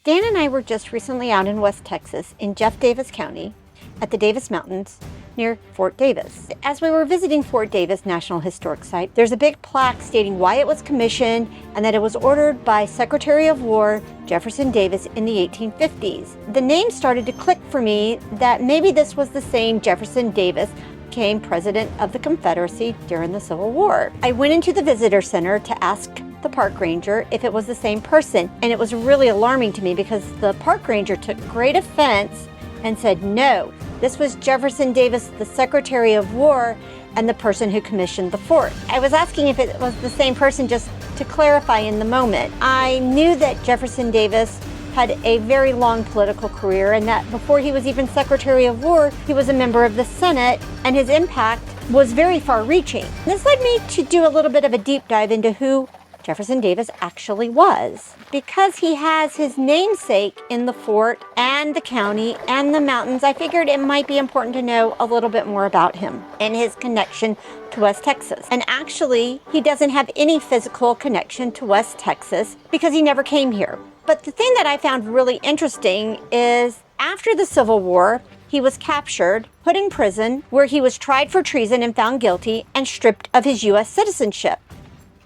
Dan and I were just recently out in West Texas in Jeff Davis County at the Davis Mountains near Fort Davis. As we were visiting Fort Davis National Historic Site, there's a big plaque stating why it was commissioned and that it was ordered by Secretary of War Jefferson Davis in the 1850s. The name started to click for me that maybe this was the same Jefferson Davis became president of the Confederacy during the Civil War. I went into the visitor center to ask the park ranger if it was the same person, and it was really alarming to me because the park ranger took great offense and said, no, this was Jefferson Davis, the Secretary of War and the person who commissioned the fort. I was asking if it was the same person just to clarify in the moment. I knew that Jefferson Davis had a very long political career and that before he was even Secretary of War, he was a member of the Senate and his impact was very far-reaching. This led me to do a little bit of a deep dive into who Jefferson Davis actually was. Because he has his namesake in the fort and the county and the mountains, I figured it might be important to know a little bit more about him and his connection to West Texas. And actually, he doesn't have any physical connection to West Texas because he never came here. But the thing that I found really interesting is after the Civil War, he was captured, put in prison, where he was tried for treason and found guilty and stripped of his U.S. citizenship.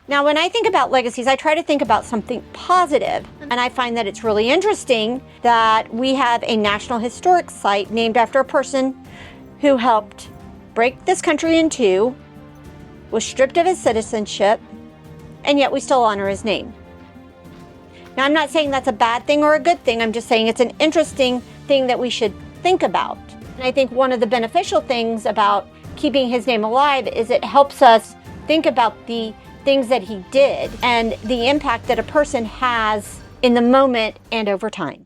Now, when I think about legacies, I try to think about something positive, and I find that it's really interesting that we have a National Historic Site named after a person who helped break this country in two, was stripped of his citizenship, and yet we still honor his name. Now, I'm not saying that's a bad thing or a good thing. I'm just saying it's an interesting thing that we should think about. And I think one of the beneficial things about keeping his name alive is it helps us think about the things that he did and the impact that a person has in the moment and over time.